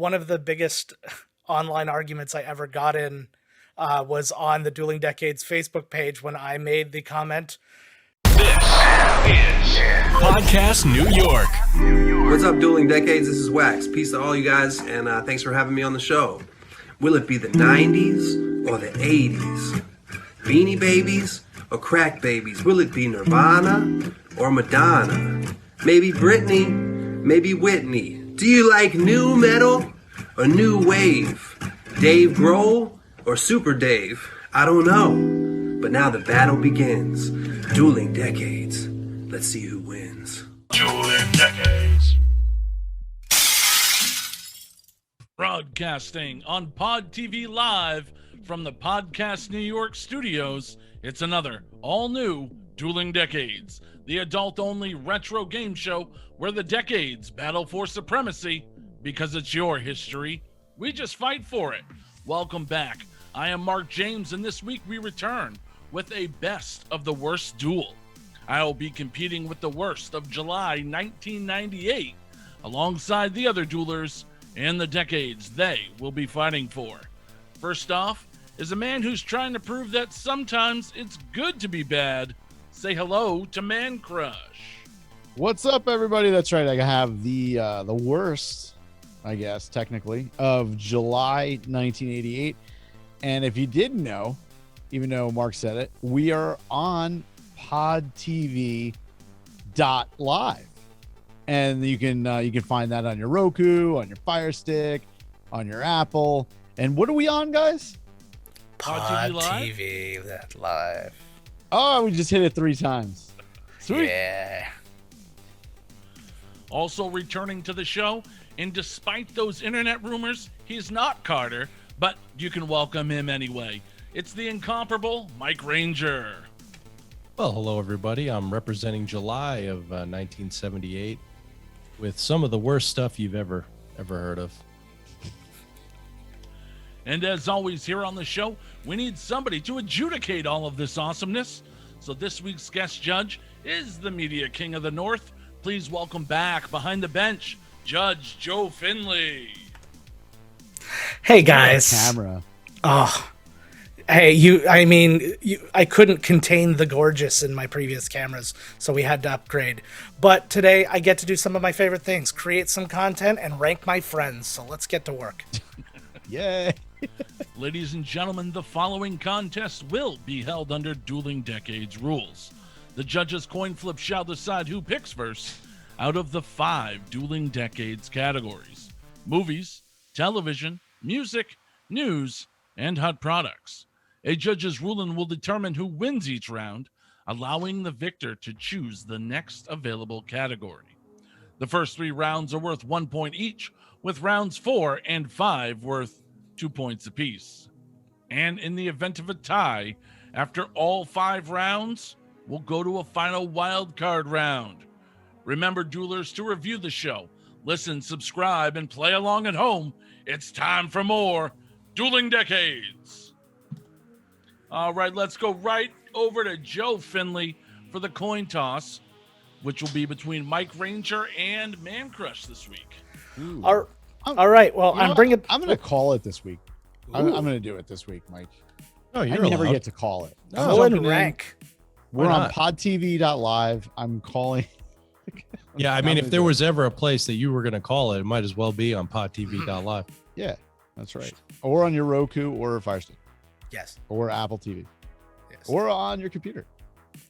one of the biggest online arguments I ever got in was on the Dueling Decades Facebook page when I made the comment. This is Podcast New York. What's up, Dueling Decades? This is Wax. Peace to all you guys, and thanks for having me on the show. Will it be the 90s or the 80s? Beanie Babies or Crack Babies? Will it be Nirvana or Madonna? Maybe Britney, maybe Whitney. Do you like new metal or new wave? Dave Grohl or Super Dave? I don't know. But now the battle begins. Dueling Decades. Let's see who wins. Dueling Decades. Broadcasting on PodTV Live from the Podcast New York studios, it's another all-new Dueling Decades, the adult-only retro game show where the decades battle for supremacy because it's your history. We just fight for it. Welcome back. I am Marc James, and this week we return with a best of the worst duel. I will be competing with the worst of July 1998 alongside the other duelers and the decades they will be fighting for. First off is a man who's trying to prove that sometimes it's good to be bad. Say hello to Mancrush. What's up, everybody? That's right. I have the worst, I guess, technically, of July 1988. And if you didn't know, even though Mark said it, we are on PodTV.live. And you can find that on your Roku, on your Firestick, on your Apple. And what are we on, guys? PodTV Live. Oh, we just hit it 3 times. Sweet. Yeah. Also returning to the show, and despite those internet rumors, he's not Carter, but you can welcome him anyway. It's the incomparable Mike Ranger. Well, hello, everybody. I'm representing July of 1978 with some of the worst stuff you've ever heard of. And as always here on the show, we need somebody to adjudicate all of this awesomeness. So this week's guest judge is the Media King of the North. Please welcome back behind the bench, Judge Joe Findlay. Hey, guys. Camera. Oh, hey, I couldn't contain the gorgeous in my previous cameras, so we had to upgrade. But today I get to do some of my favorite things, create some content and rank my friends. So let's get to work. Yay. Ladies and gentlemen, the following contest will be held under Dueling Decades rules. The judges' coin flip shall decide who picks first out of the 5 Dueling Decades categories: movies, television, music, news, and hot products. A judge's ruling will determine who wins each round, allowing the victor to choose the next available category. The first 3 rounds are worth 1 point each, with rounds 4 and 5 worth 2 points apiece. And in the event of a tie, after all 5 rounds, we'll go to a final wild card round. Remember, duelers, to review the show, listen, subscribe, and play along at home. It's time for more Dueling Decades. All right, let's go right over to Joe Findlay for the coin toss, which will be between Mike Ranger and Mancrush this week. All right. Well, I'm going to call it this week. I'm going to do it this week, Mike. Oh, I never get to call it. Call and rank. We're on podtv.live. I'm calling. Yeah, I mean, if there was ever a place that you were going to call it might as well be on podtv.live. Yeah, that's right. Or on your Roku or Firestick. Yes. Or Apple TV. Yes. Or on your computer.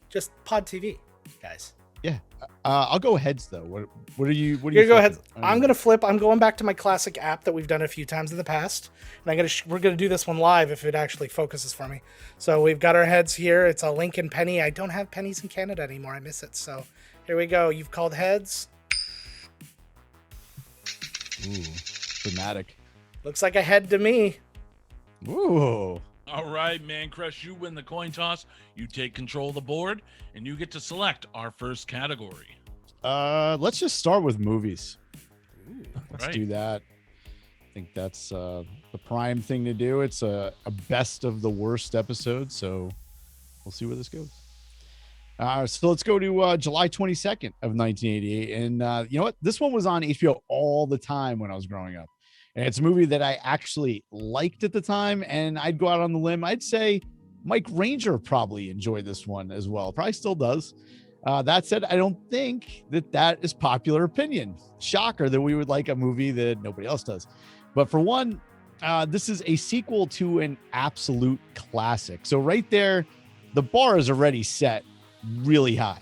Just PodTV, guys. Yeah. I'll go heads though. What are you? You're go ahead. I'm gonna flip. I'm going back to my classic app that we've done a few times in the past, and we're gonna do this one live if it actually focuses for me. So we've got our heads here. It's a Lincoln penny. I don't have pennies in Canada anymore. I miss it. So here we go. You've called heads. Ooh, dramatic. Looks like a head to me. Ooh. All right, Mancrush, you win the coin toss. You take control of the board, and you get to select our first category. Let's just start with movies. Let's Right. do that. I think that's the prime thing to do. It's a best of the worst episode, so we'll see where this goes. So let's go to July 22nd of 1988. And you know what? This one was on HBO all the time when I was growing up. And it's a movie that I actually liked at the time, and I'd go out on the limb. I'd say Mike Ranger probably enjoyed this one as well. Probably still does. That said, I don't think that is popular opinion. Shocker that we would like a movie that nobody else does. But for one, this is a sequel to an absolute classic. So right there, the bar is already set really high.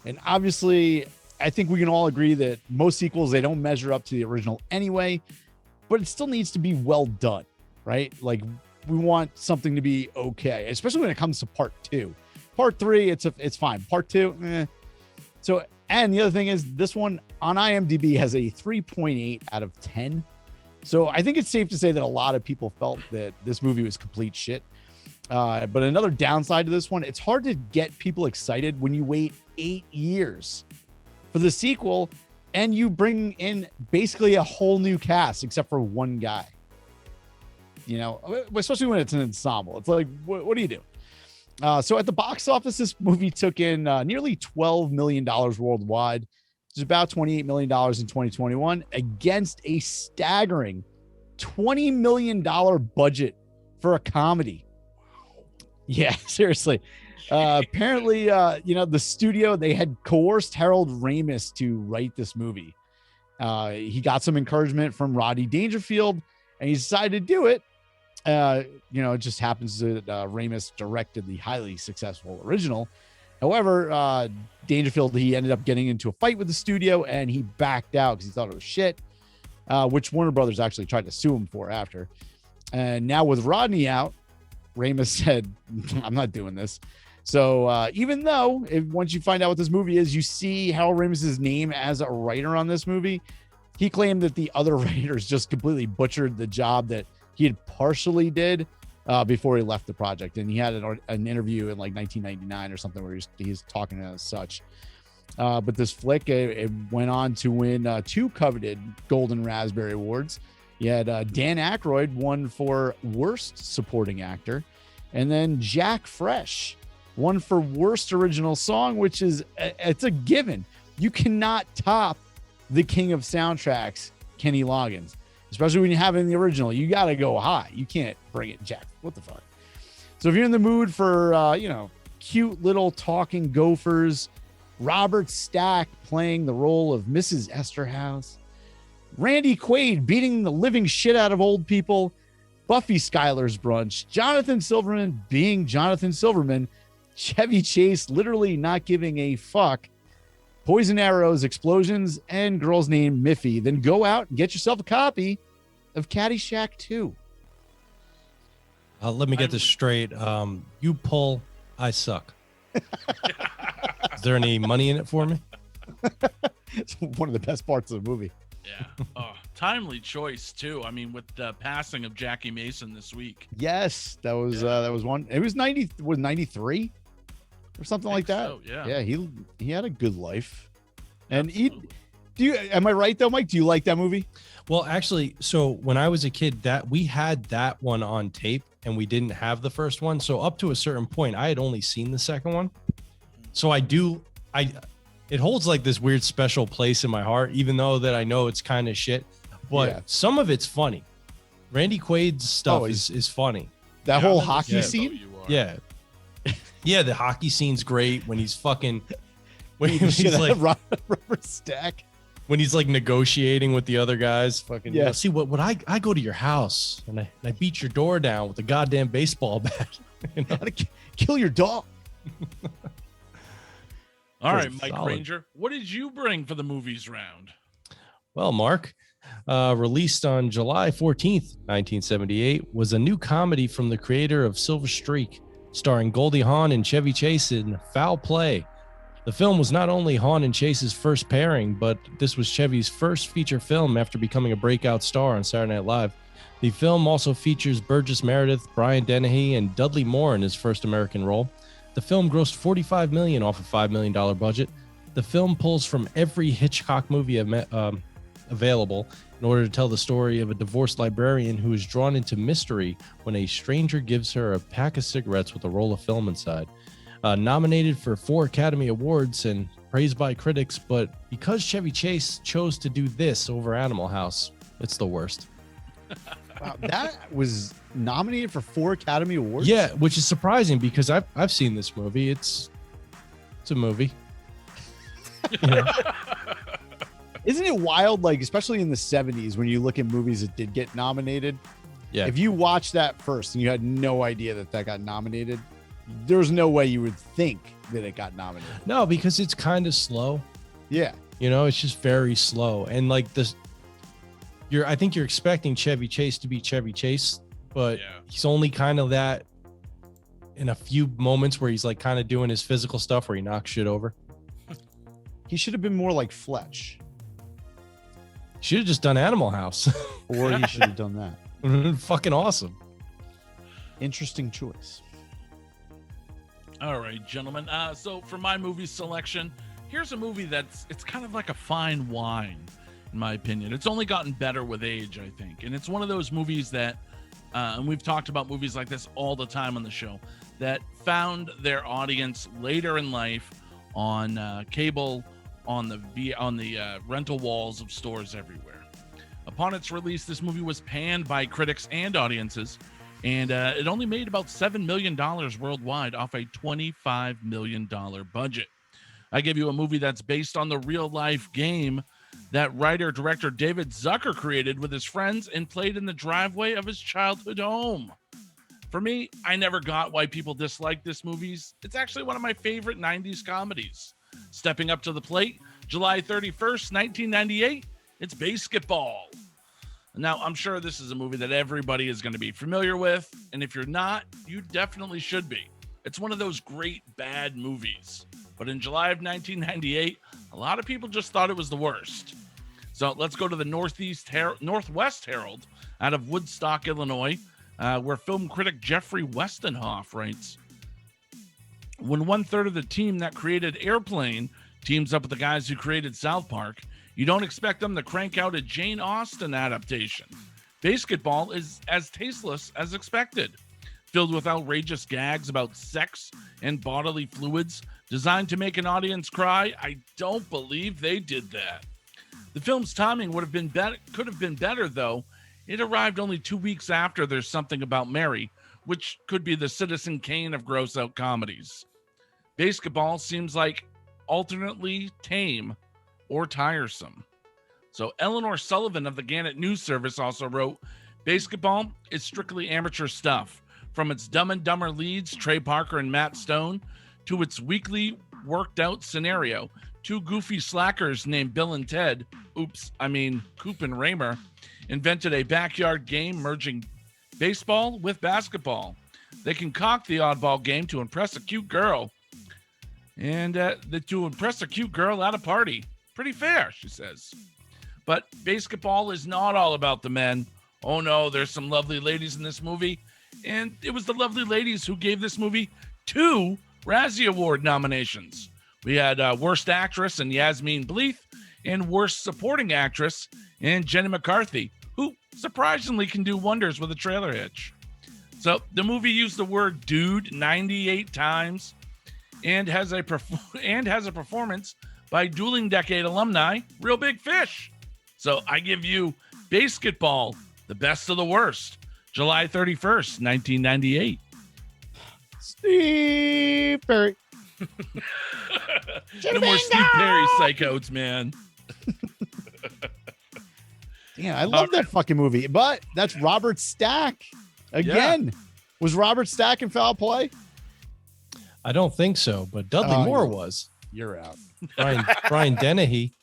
And obviously, I think we can all agree that most sequels, they don't measure up to the original anyway, but it still needs to be well done, right? Like, we want something to be okay, especially when it comes to part 2. Part 3, it's fine. Part 2, So, and the other thing is, this one on IMDb has a 3.8 out of 10. So I think it's safe to say that a lot of people felt that this movie was complete shit. But another downside to this one, it's hard to get people excited when you wait 8 years for the sequel and you bring in basically a whole new cast except for one guy. You know, especially when it's an ensemble. It's like, what do you do? So at the box office, this movie took in nearly $12 million worldwide. It's about $28 million in 2021 against a staggering $20 million budget for a comedy. Yeah, seriously. Apparently, the studio, they had coerced Harold Ramis to write this movie. He got some encouragement from Rodney Dangerfield, and he decided to do it. It just happens that Ramis directed the highly successful original. However, Dangerfield, he ended up getting into a fight with the studio, and he backed out because he thought it was shit, which Warner Brothers actually tried to sue him for after. And now with Rodney out, Ramis said, I'm not doing this. So even though once you find out what this movie is, you see Harold Ramis's name as a writer on this movie, he claimed that the other writers just completely butchered the job that he had partially did before he left the project. And he had an interview in like 1999 or something where he's talking as such. But this flick, it went on to win 2 coveted Golden Raspberry Awards. You had Dan Aykroyd won for Worst Supporting Actor, and then Jack Fresh won for Worst Original Song, which is it's a given. You cannot top the king of soundtracks, Kenny Loggins, especially when you have it in the original. You got to go high. You can't bring it Jack. What the fuck? So if you're in the mood for cute little talking gophers, Robert Stack playing the role of Mrs. Esterhaus, Randy Quaid beating the living shit out of old people, Buffy Skylar's Brunch, Jonathan Silverman being Jonathan Silverman, Chevy Chase literally not giving a fuck, poison arrows, explosions, and girl's name Miffy, then go out and get yourself a copy of Caddyshack 2. Let me get this straight. You pull, I suck. Is there any money in it for me? It's one of the best parts of the movie. Yeah. Oh, timely choice too. I mean, with the passing of Jackie Mason this week. Yes, that was one. It was 93 or something like that. So, yeah. Yeah, he had a good life. And am I right though, Mike? Do you like that movie? Well, actually, so when I was a kid, that we had that one on tape and we didn't have the first one. So up to a certain point, I had only seen the second one. So it holds like this weird special place in my heart, even though that I know it's kind of shit, but some of it's funny. Randy Quaid's stuff is funny. That whole hockey scene. Yeah. Yeah. The hockey scene's great when he's fucking, when he's like Robert Stack, when he's like negotiating with the other guys. Fucking, yeah. See what I go to your house and I beat your door down with a goddamn baseball bat. You know? How to kill your dog. All right, Mike Ranger, what did you bring for the movies round? Well, Mark, released on July 14th, 1978, was a new comedy from the creator of Silver Streak, starring Goldie Hawn and Chevy Chase in Foul Play. The film was not only Hawn and Chase's first pairing, but this was Chevy's first feature film after becoming a breakout star on Saturday Night Live. The film also features Burgess Meredith, Brian Dennehy, and Dudley Moore in his first American role. The film grossed $45 million off a $5 million budget. The film pulls from every Hitchcock movie available in order to tell the story of a divorced librarian who is drawn into mystery when a stranger gives her a pack of cigarettes with a roll of film inside. Nominated for 4 Academy Awards and praised by critics, but because Chevy Chase chose to do this over Animal House, it's the worst. Wow, that was nominated for 4 Academy Awards. Yeah, which is surprising because I've seen this movie. It's a movie. Isn't it wild? Like, especially in the 70s, when you look at movies that did get nominated. Yeah. If you watched that first and you had no idea that got nominated, there's no way you would think that it got nominated. No, because it's kind of slow. Yeah. It's just very slow. And like this, I think you're expecting Chevy Chase to be Chevy Chase, but he's only kind of that in a few moments where he's like kind of doing his physical stuff where he knocks shit over. He should have been more like Fletch. Should have just done Animal House. Or he should have done that. Fucking awesome. Interesting choice. All right, gentlemen. So for my movie selection, here's a movie it's kind of like a fine wine, in my opinion. It's only gotten better with age, I think. And it's one of those movies that, and we've talked about movies like this all the time on the show, that found their audience later in life on cable, on the rental walls of stores everywhere. Upon its release, this movie was panned by critics and audiences, and it only made about $7 million worldwide off a $25 million budget. I give you a movie that's based on the real-life game that writer-director David Zucker created with his friends and played in the driveway of his childhood home. For me, I never got why people dislike this movie. It's actually one of my favorite 90s comedies. Stepping up to the plate, July 31st, 1998, it's Basketball. Now, I'm sure this is a movie that everybody is going to be familiar with, and if you're not, you definitely should be. It's one of those great bad movies. But in July of 1998, a lot of people just thought it was the worst. So let's go to the Northwest Herald out of Woodstock, Illinois, where film critic Jeffrey Westenhoff writes, when 1/3 of the team that created Airplane teams up with the guys who created South Park, you don't expect them to crank out a Jane Austen adaptation. Basketball is as tasteless as expected, filled with outrageous gags about sex and bodily fluids designed to make an audience cry. I don't believe they did that. The film's timing could have been better, though. It arrived only 2 weeks after There's Something About Mary, which could be the Citizen Kane of gross-out comedies. Basketball seems like alternately tame or tiresome. So Eleanor Sullivan of the Gannett News Service also wrote, Basketball is strictly amateur stuff, from its Dumb and Dumber leads, Trey Parker and Matt Stone, to its weekly worked-out scenario. 2 goofy slackers named Bill and Ted, Coop and Raymer, invented a backyard game merging baseball with basketball. They concoct the oddball game to impress a cute girl. And to impress a cute girl at a party. Pretty fair, she says. But basketball is not all about the men. Oh no, there's some lovely ladies in this movie. And it was the lovely ladies who gave this movie 2 Razzie Award nominations. We had Worst Actress in Yasmine Bleeth and Worst Supporting Actress in Jenny McCarthy, who surprisingly can do wonders with a trailer hitch. So the movie used the word dude 98 times and has a performance by Dueling Decade alumni, Real Big Fish. So I give you Basketball, the best of the worst, July 31st, 1998. Steve Perry. No more Steve Perry psychos, man. Yeah, I love that fucking movie. But that's Robert Stack. Again. Yeah. Was Robert Stack in Foul Play? I don't think so, but Dudley Moore was. You're out. Brian Dennehy.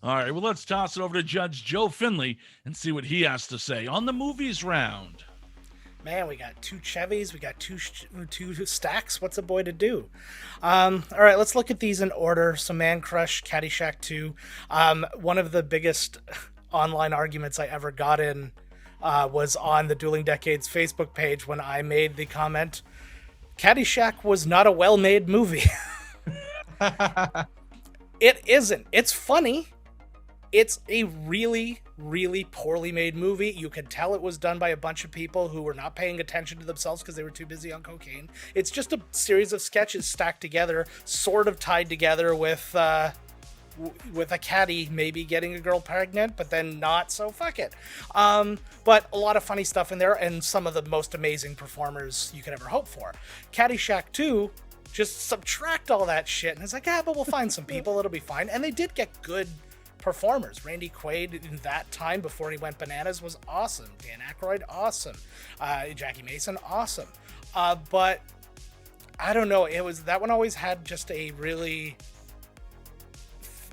All right, well, let's toss it over to Judge Joe Findlay and see what he has to say on the movies round. Man, we got 2 Chevys, we got two Stacks. What's a boy to do? All right, let's look at these in order. So Mancrush, Caddyshack 2. One of the biggest online arguments I ever got in was on the Dueling Decades Facebook page when I made the comment, Caddyshack was not a well-made movie. It isn't. It's funny. It's a really, really poorly made movie. You could tell it was done by a bunch of people who were not paying attention to themselves because they were too busy on cocaine. It's just a series of sketches stacked together, sort of tied together with with a caddy maybe getting a girl pregnant, but then not, so fuck it. But a lot of funny stuff in there, and some of the most amazing performers you could ever hope for. Caddyshack 2, just subtract all that shit, and it's like, but we'll find some people, it'll be fine. And they did get good performers. Randy Quaid in that time before he went bananas was awesome. Dan Aykroyd, awesome. Jackie Mason, awesome. But I don't know, that one always had just a really,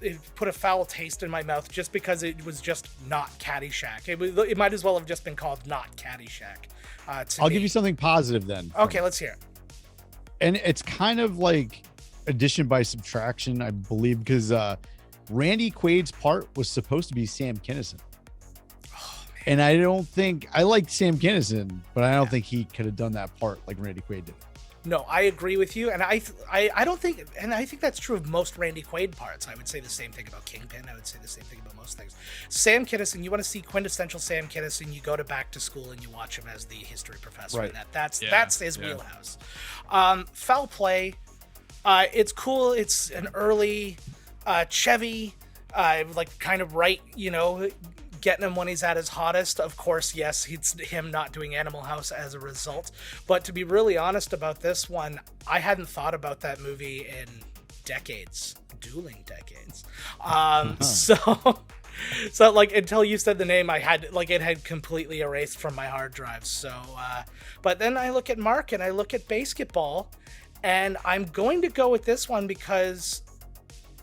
it put a foul taste in my mouth just because it was just not Caddyshack. It might as well have just been called not Caddyshack. I'll give you something positive then. Okay, let's hear it. And it's kind of like addition by subtraction, I believe, because Randy Quaid's part was supposed to be Sam Kinison. And I don't think, I like Sam Kinison, but I don't think he could have done that part like Randy Quaid did. No, I agree with you, and I don't think, and I think that's true of most Randy Quaid parts. I would say the same thing about Kingpin. I would say the same thing about most things. Sam Kinison, you want to see quintessential Sam Kinison, you go to Back to School and you watch him as the history professor. Right. And that's his wheelhouse. Foul Play, it's cool. It's an early Chevy, like kind of right, getting him when he's at his hottest. Of course, yes, it's him not doing Animal House as a result. But to be really honest about this one, I hadn't thought about that movie in decades. Dueling Decades. So like until you said the name, I had it had completely erased from my hard drive. So, but then I look at Mark and I look at basketball, and I'm going to go with this one because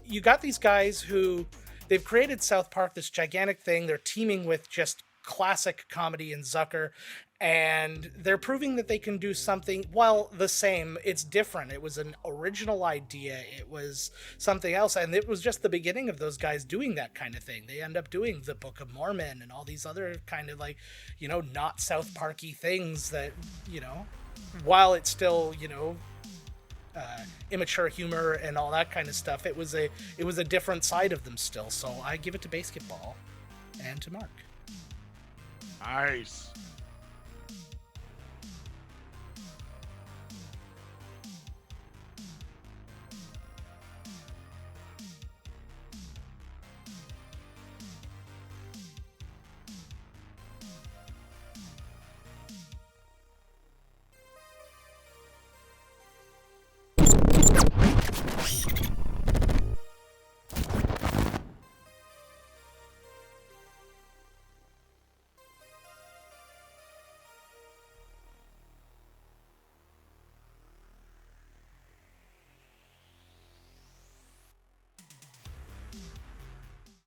you got these guys who, they've created South Park, this gigantic thing. They're teaming with just classic comedy and Zucker, and they're proving that they can do something, well, the same. It's different. It was an original idea. It was something else, and it was just the beginning of those guys doing that kind of thing. They end up doing the Book of Mormon and all these other kind of like, not South Parky things that, while it's still, immature humor and all that kind of stuff, it was a different side of them still. So I give it to basketball and to Mark. Nice.